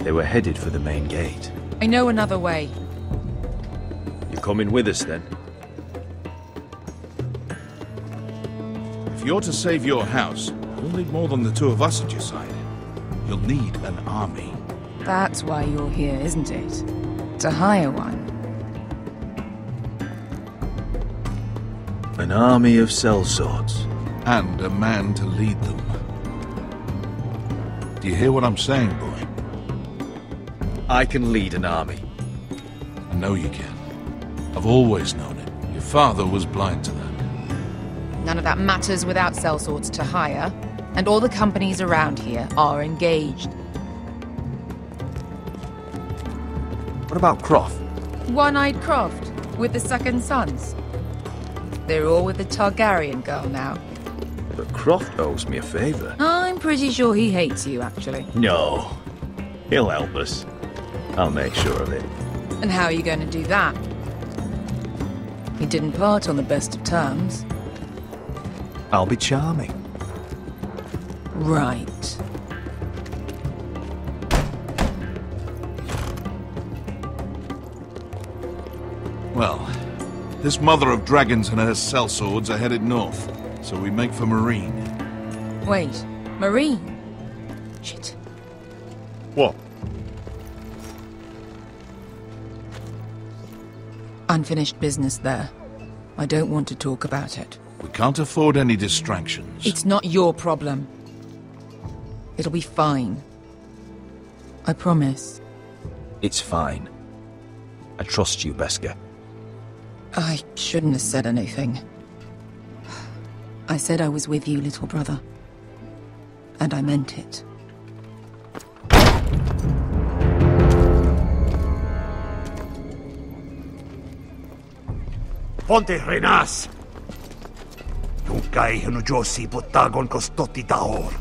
They were headed for the main gate. I know another way. You coming with us then? If you're to save your house, you'll need more than the two of us at your side. You'll need an army. That's why you're here, isn't it? To hire one. An army of sellswords. And a man to lead them. Do you hear what I'm saying, boy? I can lead an army. I know you can. I've always known it. Your father was blind to that. None of that matters without sellswords to hire, and all the companies around here are engaged. What about Croft? One-Eyed Croft, with the second sons. They're all with the Targaryen girl now. But Croft owes me a favor. I'm pretty sure he hates you, actually. No. He'll help us. I'll make sure of it. And how are you going to do that? He didn't part on the best of terms. I'll be charming. Right. Well, this mother of dragons and her sellswords are headed north, so we make for Marine. Wait, Marine? Shit. What? Unfinished business there. I don't want to talk about it. We can't afford any distractions. It's not your problem. It'll be fine. I promise. It's fine. I trust you, Beskar. I shouldn't have said anything. I said I was with you, little brother. And I meant it. Ponte Renas! Yung kay Josi Botagon Kostoti Taor.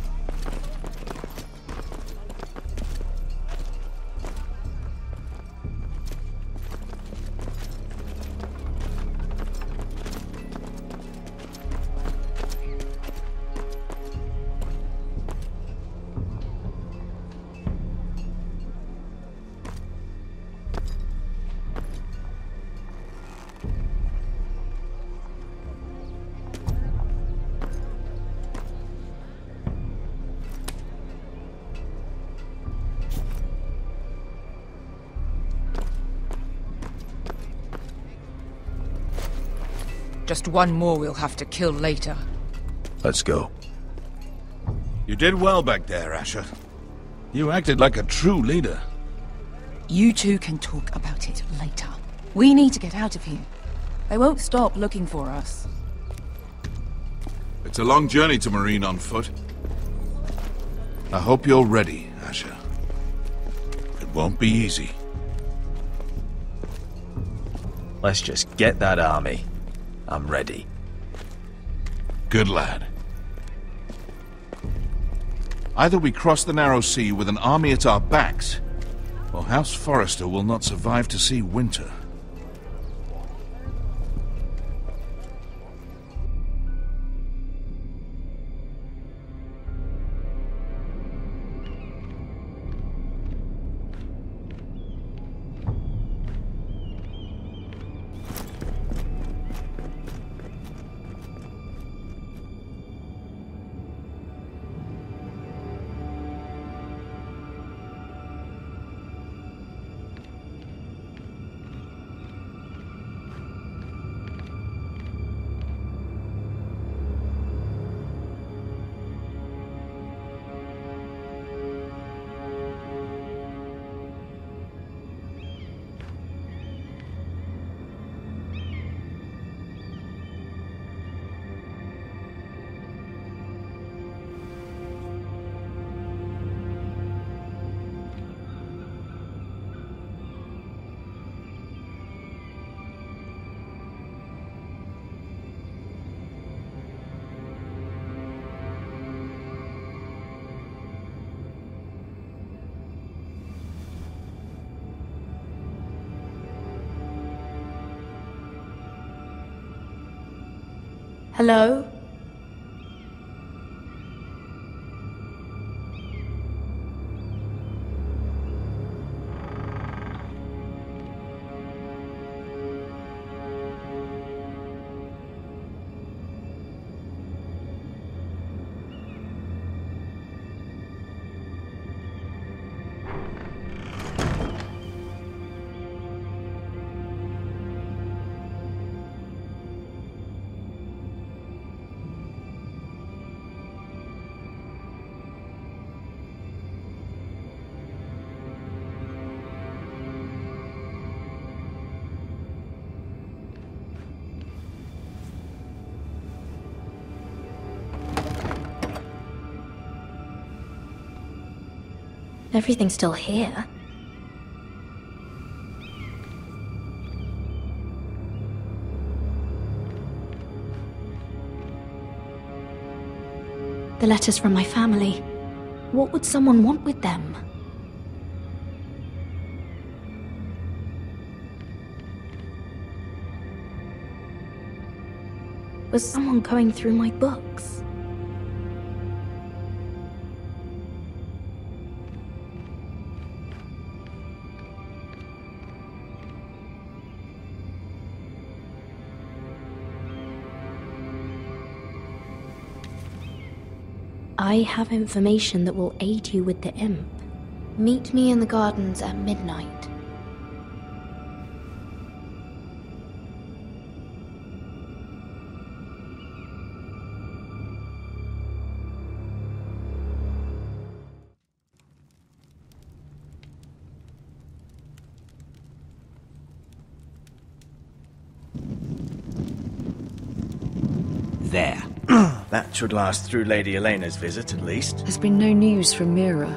Just one more we'll have to kill later. Let's go. You did well back there, Asher. You acted like a true leader. You two can talk about it later. We need to get out of here. They won't stop looking for us. It's a long journey to Marine on foot. I hope you're ready, Asher. It won't be easy. Let's just get that army. I'm ready. Good lad. Either we cross the narrow sea with an army at our backs, or House Forrester will not survive to see winter. Hello? Everything's still here. The letters from my family. What would someone want with them? Was someone going through my books? I have information that will aid you with the imp. Meet me in the gardens at midnight. There. That should last through Lady Elena's visit, at least. There's been no news from Mira.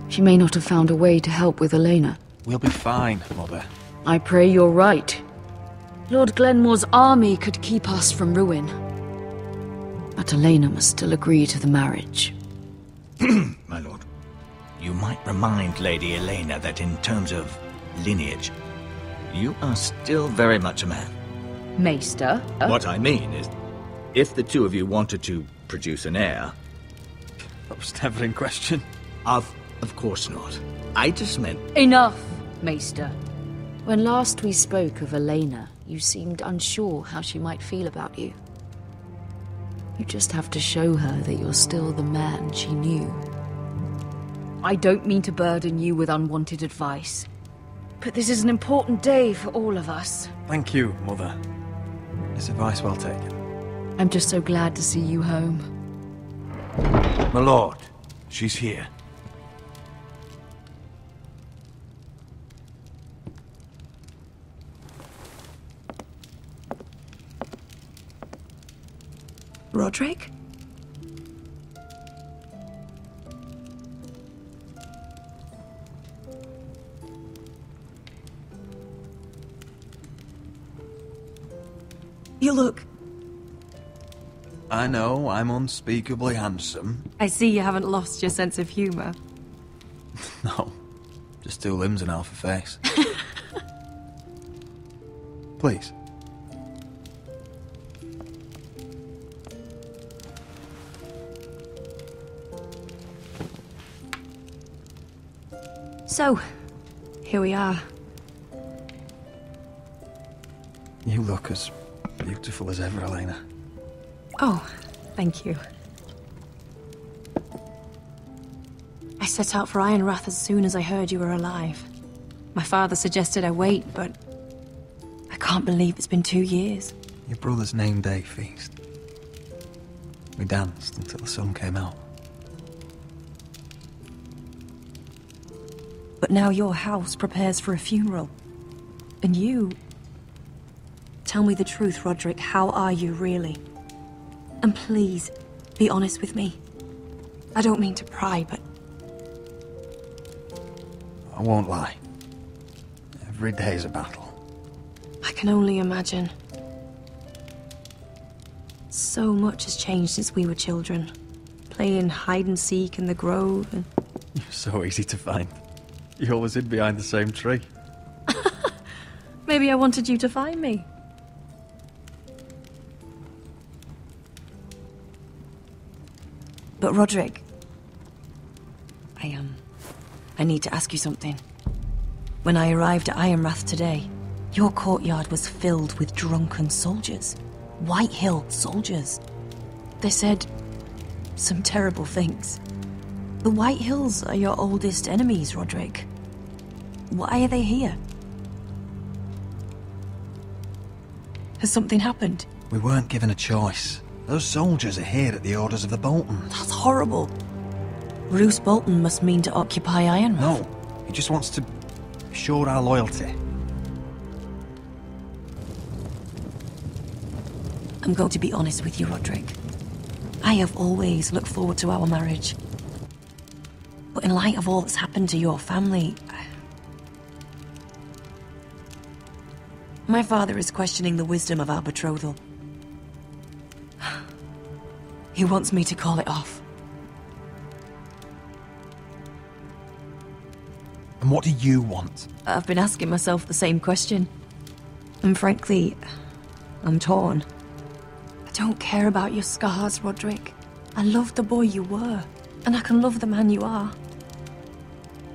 She may not have found a way to help with Elena. We'll be fine, Mother. I pray you're right. Lord Glenmore's army could keep us from ruin. But Elena must still agree to the marriage. My lord. You might remind Lady Elena that in terms of lineage, you are still very much a man. Maester? What I mean is, if the two of you wanted to produce an heir... That was never in question. Of course not. I just meant... Enough, Maester. When last we spoke of Elena, you seemed unsure how she might feel about you. You just have to show her that you're still the man she knew. I don't mean to burden you with unwanted advice, but this is an important day for all of us. Thank you, Mother. It's advice well taken. I'm just so glad to see you home. My lord, she's here. Roderick? You look... I know, I'm unspeakably handsome. I see you haven't lost your sense of humor. No, just two limbs and half a face. Please. So, here we are. You look as beautiful as ever, Elena. Oh, thank you. I set out for Ironrath as soon as I heard you were alive. My father suggested I wait, but I can't believe it's been 2 years. Your brother's name day feast. We danced until the sun came out. But now your house prepares for a funeral. And you... Tell me the truth, Roderick. How are you, really? And please, be honest with me. I don't mean to pry, but... I won't lie. Every day's a battle. I can only imagine. So much has changed since we were children. Playing hide and seek in the grove and... You're so easy to find. You always hid behind the same tree. Maybe I wanted you to find me. But Roderick... I need to ask you something. When I arrived at Ironrath today, your courtyard was filled with drunken soldiers. White Hill soldiers. They said some terrible things. The White Hills are your oldest enemies, Roderick. Why are they here? Has something happened? We weren't given a choice. Those soldiers are here at the orders of the Boltons. That's horrible. Roose Bolton must mean to occupy Ironrath. No, he just wants to assure our loyalty. I'm going to be honest with you, Roderick. I have always looked forward to our marriage. But in light of all that's happened to your family... My father is questioning the wisdom of our betrothal. He wants me to call it off. And what do you want? I've been asking myself the same question. And frankly, I'm torn. I don't care about your scars, Roderick. I love the boy you were, and I can love the man you are.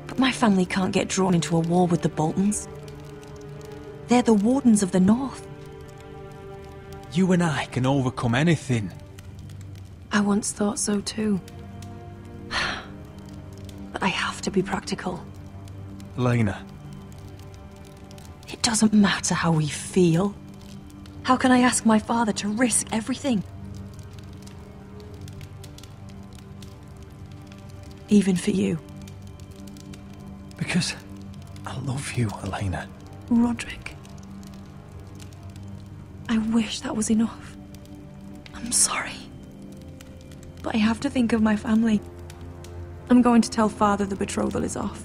But my family can't get drawn into a war with the Boltons. They're the Wardens of the North. You and I can overcome anything. I once thought so too. But I have to be practical. Elena. It doesn't matter how we feel. How can I ask my father to risk everything? Even for you. Because I love you, Elena. Roderick. I wish that was enough. I'm sorry. But I have to think of my family. I'm going to tell Father the betrothal is off.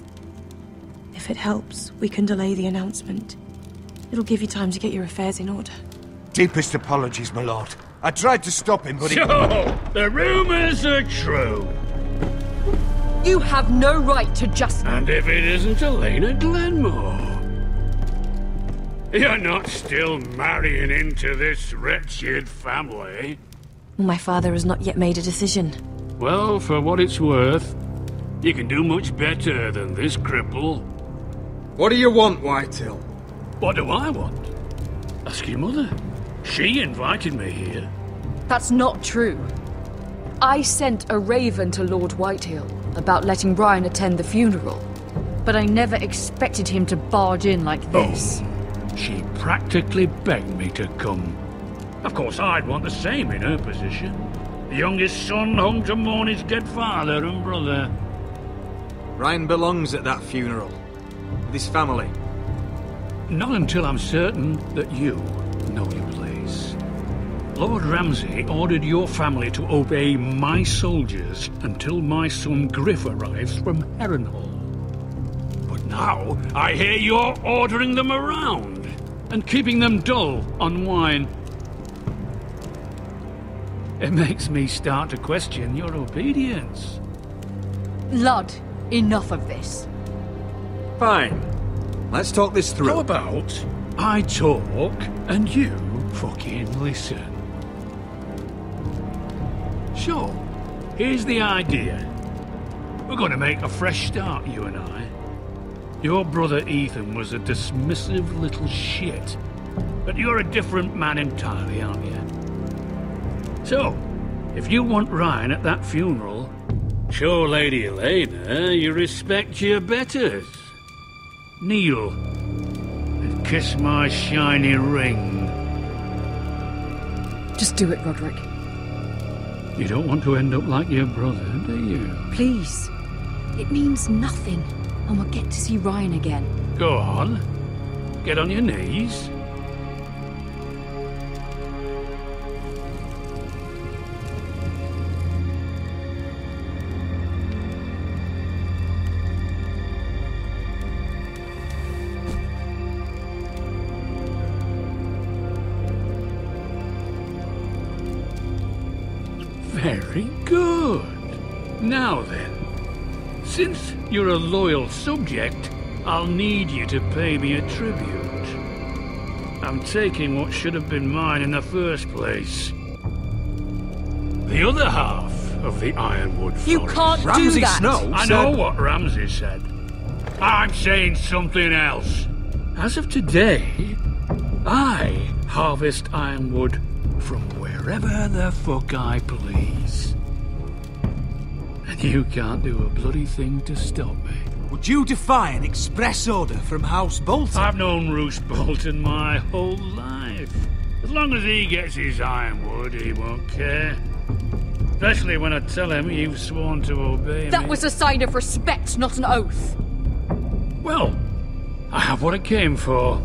If it helps, we can delay the announcement. It'll give you time to get your affairs in order. Deepest apologies, my lord. I tried to stop him, but So, the rumors are true. You have no right to just... And if it isn't Elena Glenmore? You're not still marrying into this wretched family? My father has not yet made a decision. Well, for what it's worth, you can do much better than this cripple. What do you want, Whitehill? What do I want? Ask your mother. She invited me here. That's not true. I sent a raven to Lord Whitehill about letting Brian attend the funeral, but I never expected him to barge in like this. Oh, she practically begged me to come. Of course, I'd want the same in her position. The youngest son home to mourn his dead father and brother. Ryan belongs at that funeral. With his family. Not until I'm certain that you know your place. Lord Ramsay ordered your family to obey my soldiers until my son Griff arrives from Harrenhal. But now, I hear you're ordering them around and keeping them dull on wine. It makes me start to question your obedience. Lud, enough of this. Fine. Let's talk this through. How about I talk and you fucking listen? So, here's the idea. We're gonna make a fresh start, you and I. Your brother Ethan was a dismissive little shit. But you're a different man entirely, aren't you? So, if you want Ryan at that funeral, show Lady Elena you respect your betters. Kneel and kiss my shiny ring. Just do it, Roderick. You don't want to end up like your brother, do you? Please. It means nothing, and we'll get to see Ryan again. Go on. Get on your knees. Very good. Now then, since you're a loyal subject, I'll need you to pay me a tribute. I'm taking what should have been mine in the first place. The other half of the Ironwood Forest. You can't do Ramsay that! Snow I know what Ramsay said. I'm saying something else. As of today, I harvest ironwood from wherever the fuck I please. And you can't do a bloody thing to stop me. Would you defy an express order from House Bolton? I've known Roose Bolton my whole life. As long as he gets his ironwood, he won't care. Especially when I tell him you've sworn to obey me. That was a sign of respect, not an oath. Well, I have what I came for.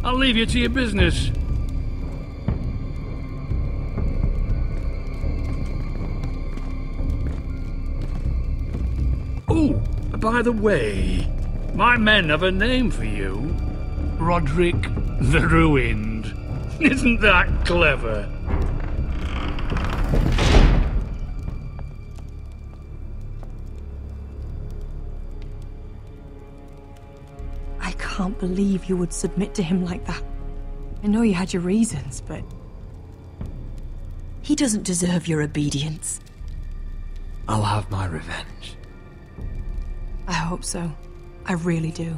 I'll leave you to your business. By the way, my men have a name for you. Roderick the Ruined. Isn't that clever? I can't believe you would submit to him like that. I know you had your reasons, but... he doesn't deserve your obedience. I'll have my revenge. I hope so. I really do.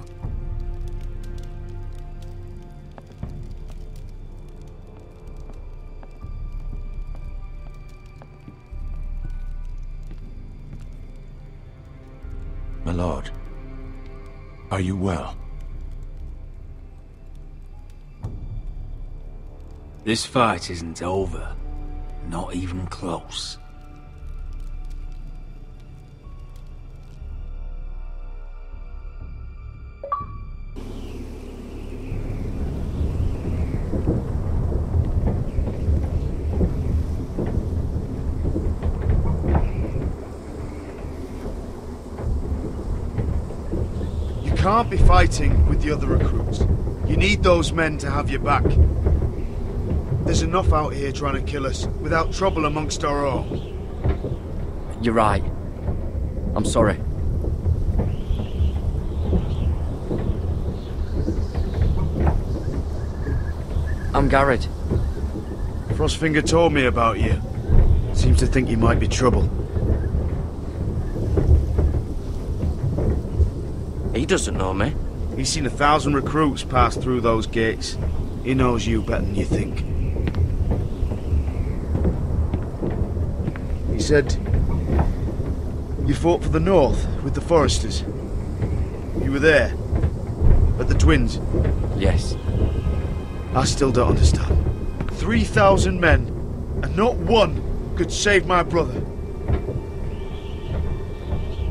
My lord, are you well? This fight isn't over. Not even close. You can't be fighting with the other recruits. You need those men to have your back. There's enough out here trying to kill us, without trouble amongst our own. You're right. I'm sorry. I'm Garrett. Frostfinger told me about you. Seems to think you might be trouble. He doesn't know me. He's seen 1,000 recruits pass through those gates. He knows you better than you think. He said you fought for the North with the Foresters. You were there at the Twins. Yes. I still don't understand. 3,000 men, and not one could save my brother.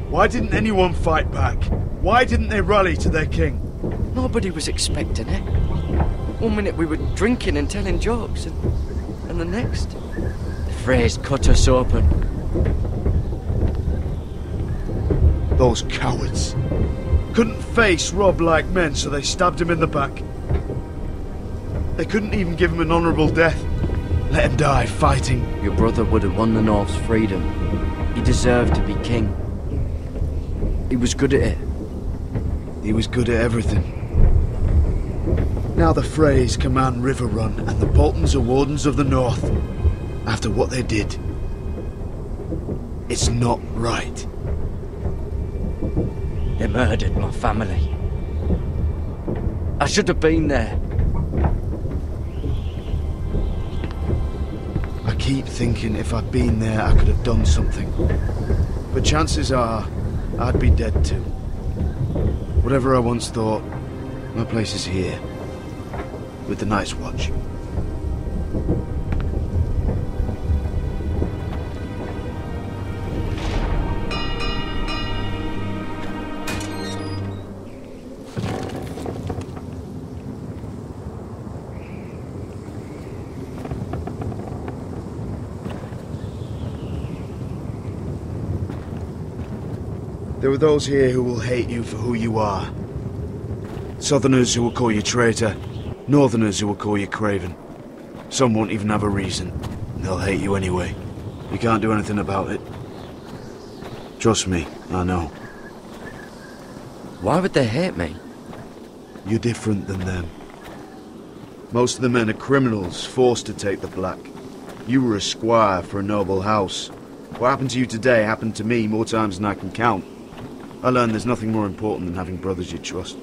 Why didn't anyone fight back? Why didn't they rally to their king? Nobody was expecting it. One minute we were drinking and telling jokes, and the next, the Freys cut us open. Those cowards. Couldn't face Rob like men, so they stabbed him in the back. They couldn't even give him an honourable death. Let him die fighting. Your brother would have won the North's freedom. He deserved to be king. He was good at it. He was good at everything. Now the Freys command River Run, and the Boltons are Wardens of the North. After what they did. It's not right. They murdered my family. I should have been there. I keep thinking if I'd been there, I could have done something. But chances are, I'd be dead too. Whatever I once thought, my place is here. With the Night's Watch. There are those here who will hate you for who you are. Southerners who will call you traitor. Northerners who will call you craven. Some won't even have a reason. And they'll hate you anyway. You can't do anything about it. Trust me, I know. Why would they hate me? You're different than them. Most of the men are criminals, forced to take the black. You were a squire for a noble house. What happened to you today happened to me more times than I can count. I learned there's nothing more important than having brothers you trust.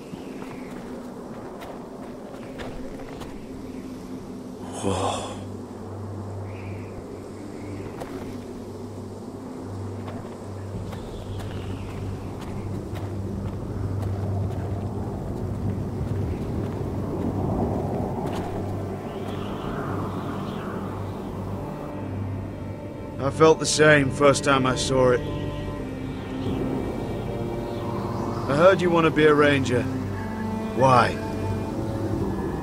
Whoa. I felt the same first time I saw it. I heard you want to be a ranger. Why?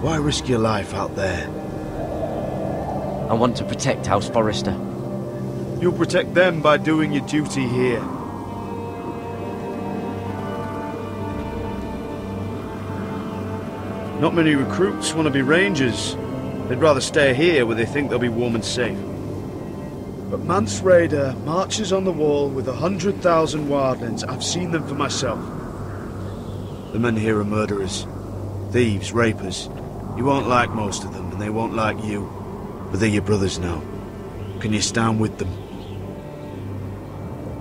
Why risk your life out there? I want to protect House Forrester. You'll protect them by doing your duty here. Not many recruits want to be rangers. They'd rather stay here where they think they'll be warm and safe. But Mance Raider marches on the wall with 100,000 wildlings. I've seen them for myself. The men here are murderers. Thieves, rapers. You won't like most of them, and they won't like you. But they're your brothers now. Can you stand with them?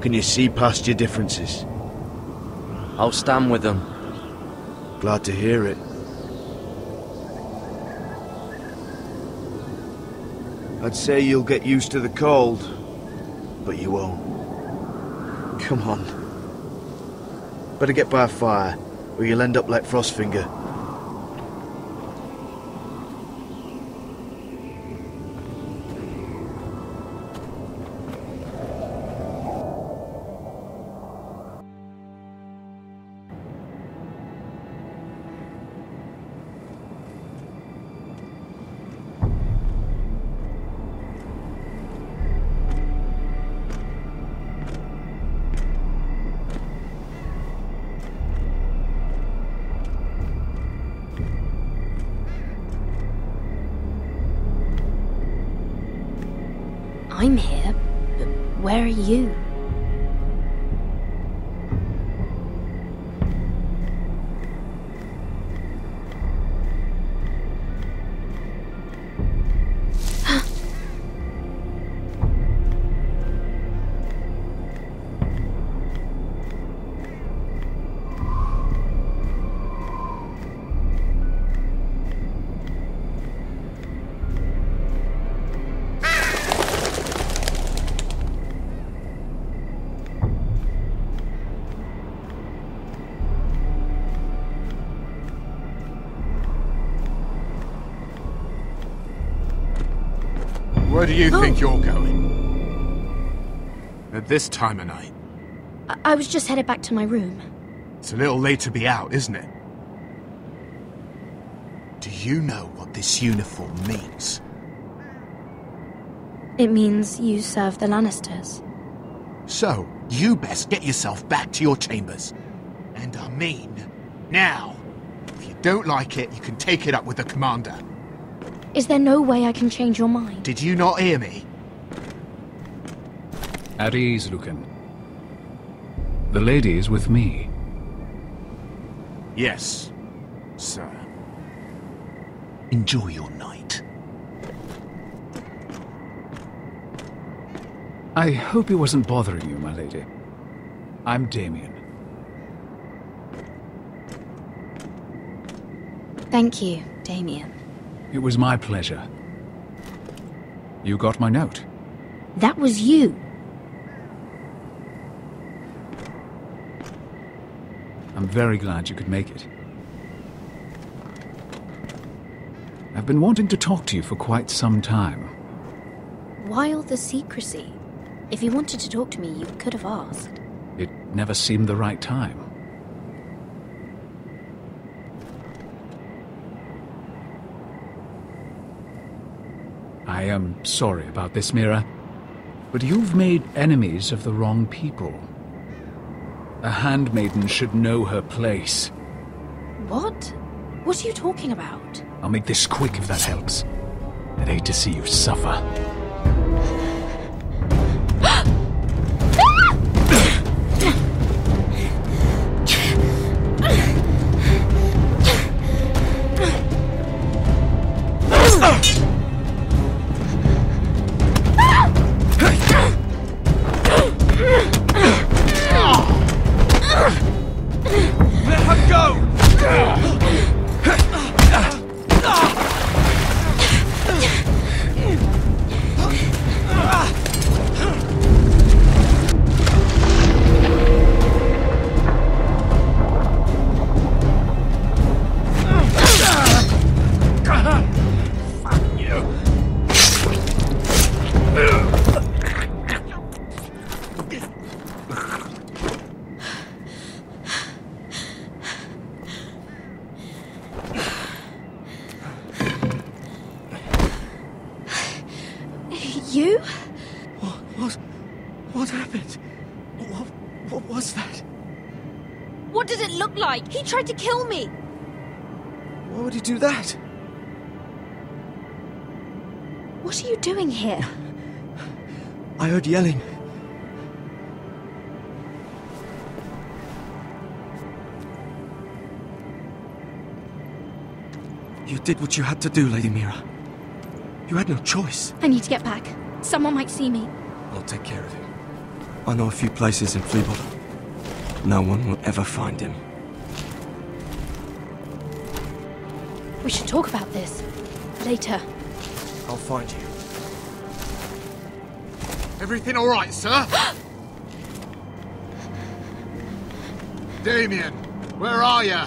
Can you see past your differences? I'll stand with them. Glad to hear it. I'd say you'll get used to the cold, but you won't. Come on. Better get by a fire, or you'll end up like Frostfinger. I'm here, but where are you? Where do you think you're going? At this time of night? I was just headed back to my room. It's a little late to be out, isn't it? Do you know what this uniform means? It means you serve the Lannisters. So, you best get yourself back to your chambers. And I mean, now. If you don't like it, you can take it up with the commander. Is there no way I can change your mind? Did you not hear me? At ease, Lucan. The lady is with me. Yes, sir. Enjoy your night. I hope he wasn't bothering you, my lady. I'm Damien. Thank you, Damien. It was my pleasure. You got my note. That was you. I'm very glad you could make it. I've been wanting to talk to you for quite some time. Why all the secrecy? If you wanted to talk to me, you could have asked. It never seemed the right time. I am sorry about this, Mira, but you've made enemies of the wrong people. A handmaiden should know her place. What? What are you talking about? I'll make this quick if that helps. I'd hate to see you suffer. You? What happened? What was that? What did it look like? He tried to kill me! Why would he do that? What are you doing here? I heard yelling. You did what you had to do, Lady Mira. You had no choice. I need to get back. Someone might see me. I'll take care of him. I know a few places in Fleabot. No one will ever find him. We should talk about this. Later. I'll find you. Everything all right, sir? Damien, where are you?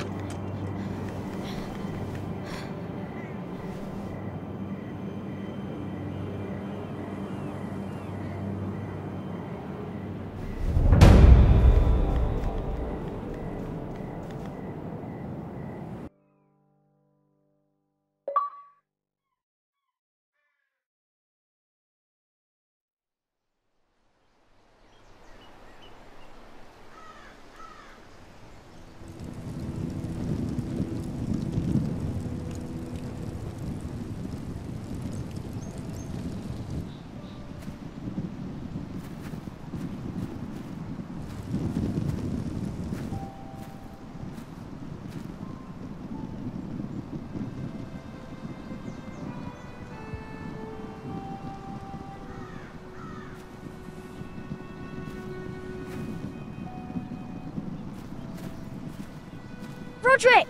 Roderick!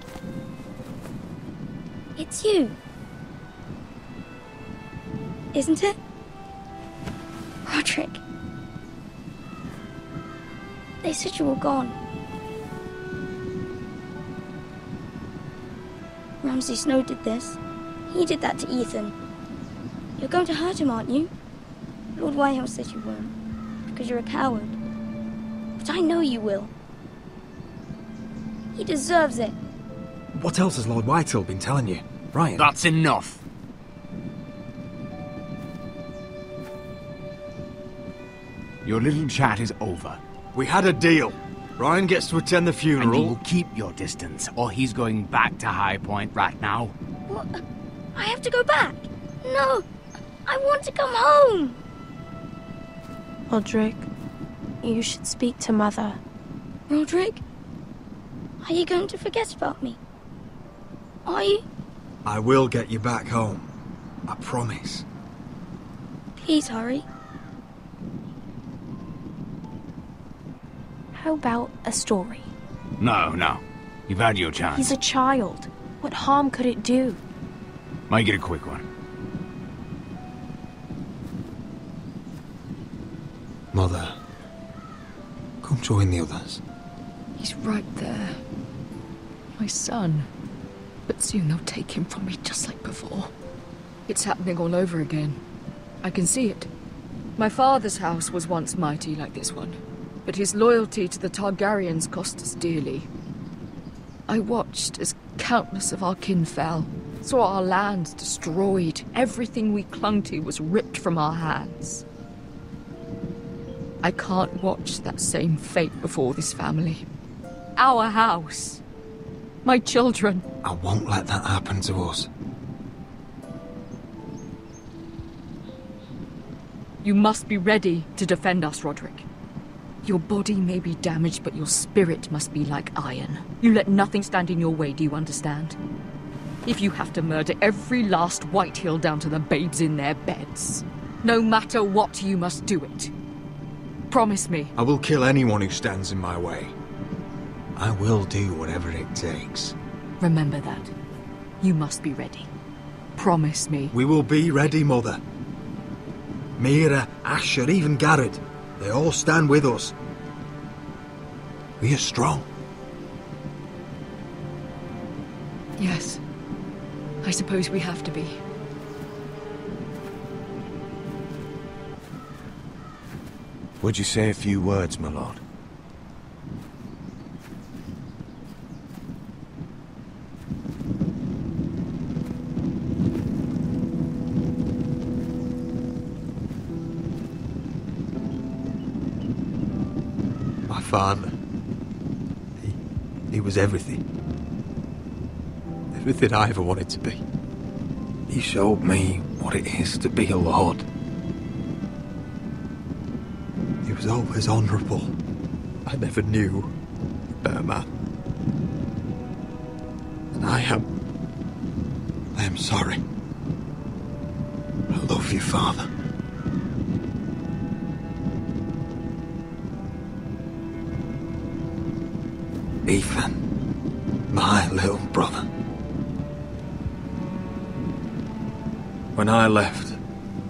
It's you. Isn't it? Roderick. They said you were gone. Ramsay Snow did this. He did that to Ethan. You're going to hurt him, aren't you? Lord Whitehill said you won't, because you're a coward. But I know you will. He deserves it. What else has Lord Whitehill been telling you, Ryan? That's enough. Your little chat is over. We had a deal. Ryan gets to attend the funeral. And you will keep your distance, or he's going back to High Point right now. What? I have to go back? No! I want to come home! Roderick, you should speak to Mother. Roderick? Are you going to forget about me? Are you? I will get you back home. I promise. Please hurry. How about a story? No. You've had your chance. He's a child. What harm could it do? Make it a quick one. Mother, come join the others. He's right there. My son. But soon they'll take him from me just like before. It's happening all over again. I can see it. My father's house was once mighty like this one, but his loyalty to the Targaryens cost us dearly. I watched as countless of our kin fell, saw our lands destroyed, everything we clung to was ripped from our hands. I can't watch that same fate before this family. Our house. My children. I won't let that happen to us. You must be ready to defend us, Roderick. Your body may be damaged, but your spirit must be like iron. You let nothing stand in your way, do you understand? If you have to murder every last Whitehill down to the babes in their beds, no matter what, you must do it. Promise me. I will kill anyone who stands in my way. I will do whatever it takes. Remember that. You must be ready. Promise me. We will be ready, Mother. Mira, Asher, even Garrett. They all stand with us. We are strong. Yes. I suppose we have to be. Would you say a few words, my lord? My father. He was everything. everything I ever wanted to be. He showed me what it is to be a lord. He was always honourable. I never knew a better man. And I am sorry. I love you, Father. Ethan, my little brother. When I left,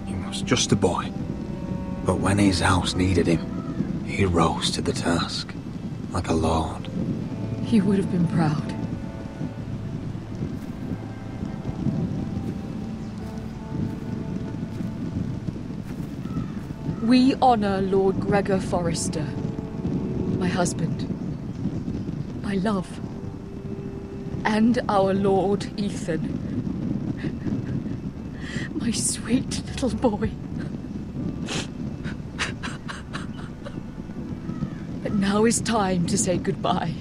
he was just a boy. But when his house needed him, he rose to the task, like a lord. He would have been proud. We honor Lord Gregor Forrester, my husband, my love, and our Lord Ethan, my sweet little boy. But now is time to say goodbye.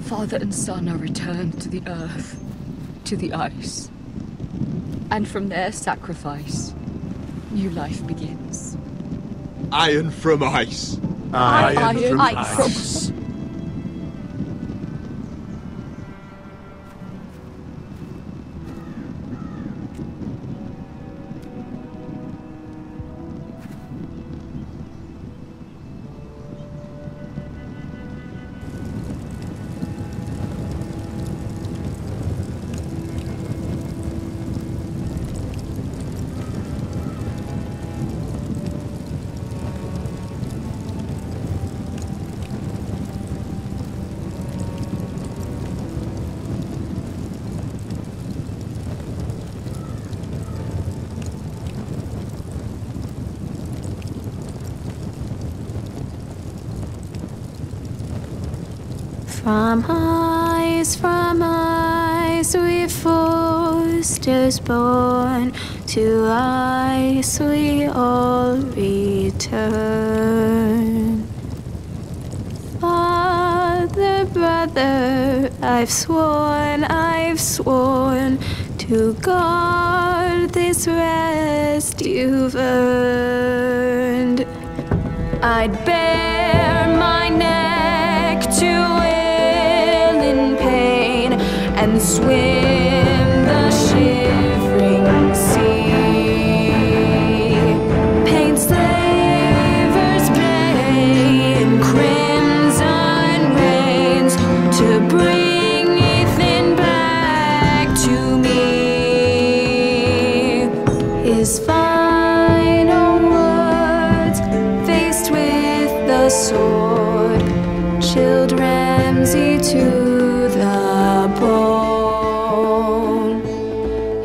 Father and son are returned to the earth, to the ice. And from their sacrifice, new life begins. Iron from ice. Iron from ice. From ice we foresters born, to ice we all return. Father, brother, I've sworn to guard this rest you've earned. I'd bare my neck to and swim the shivering sea. Paint slavers play in crimson rains to bring Ethan back to me. His final words, faced with the sword, chilled Ramsay to the bone.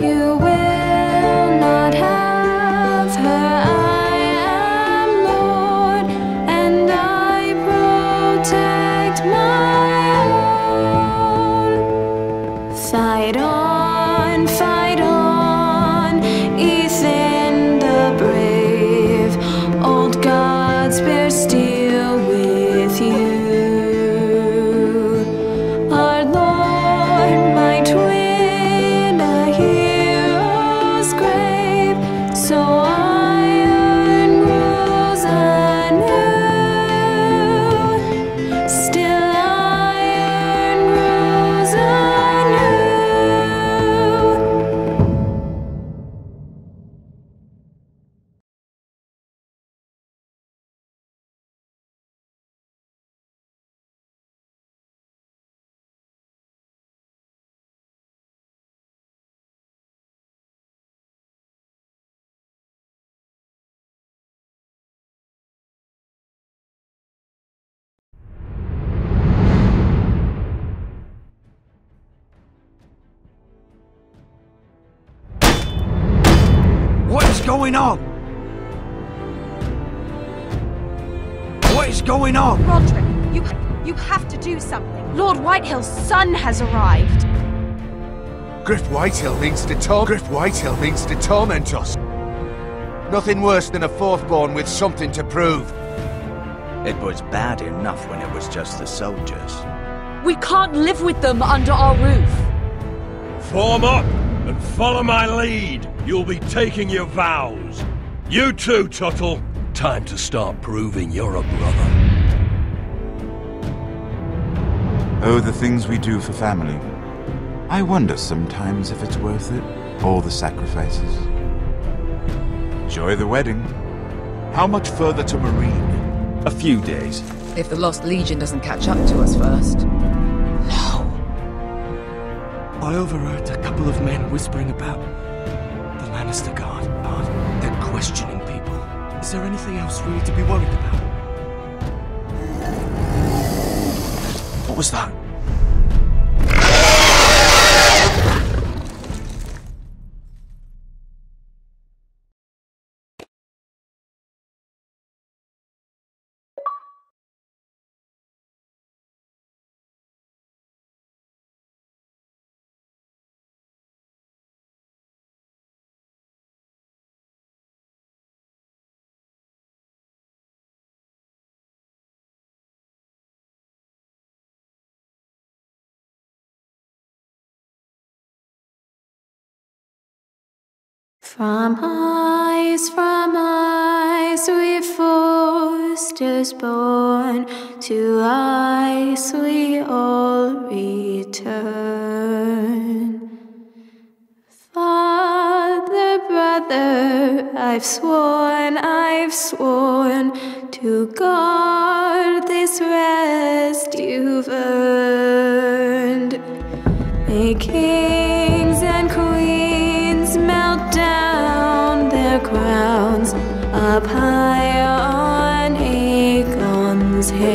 You will not have her. I am Lord, and I protect my own. Fight on, Ethan the brave. Old gods bear steel with you. What's going on? What is going on? Roderick, you have to do something. Lord Whitehill's son has arrived. Griff Whitehill means to torment us. Nothing worse than a fourthborn with something to prove. It was bad enough when it was just the soldiers. We can't live with them under our roof. Form up and follow my lead. You'll be taking your vows. You too, Tuttle. Time to start proving you're a brother. Oh, the things we do for family. I wonder sometimes if it's worth it, all the sacrifices. Enjoy the wedding. How much further to Marine? A few days. If the Lost Legion doesn't catch up to us first. I overheard a couple of men whispering about the Lannister Guard. They're questioning people. Is there anything else we need to be worried about? What was that? From ice we foresters born, to ice we all return. Father, brother, I've sworn to guard this rest you've earned. May kings and queens melt down their crowns up high on Aegon's hill.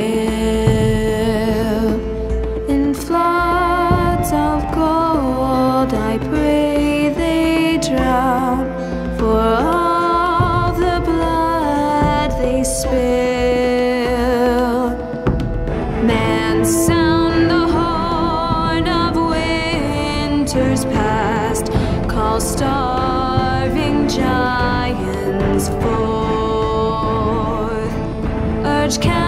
In floods of gold I pray they drown, for all the blood they spill. Man, sound the horn of winter's past, call starving giants forth, urge cannibals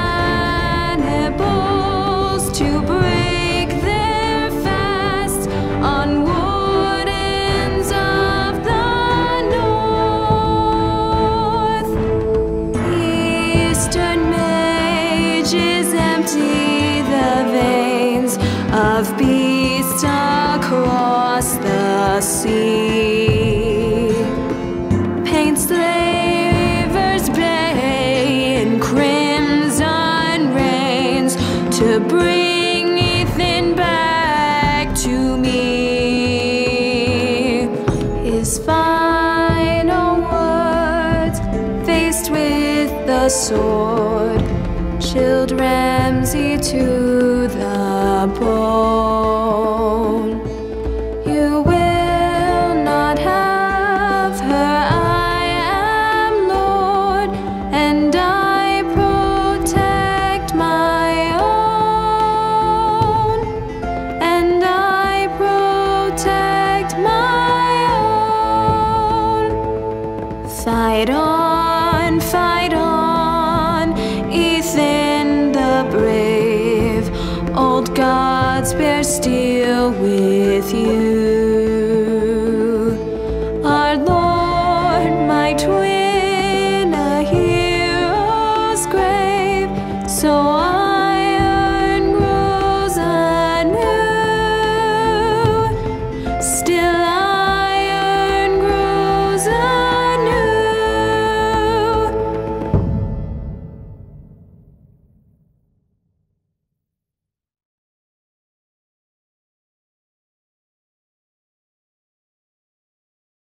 to break their fast on wardens of the north. Eastern mages empty the veins of beasts across the sea. Paint slavers bay in crimson rains to bring Ethan back to me. His final words, faced with the sword, chilled Ramsay to the bone. You will not have her, I am Lord, and I protect my own, and I protect my own. Fight on, Ethan the brave, old gods bear steel with you. Our Lord, my twin, a hero's grave, so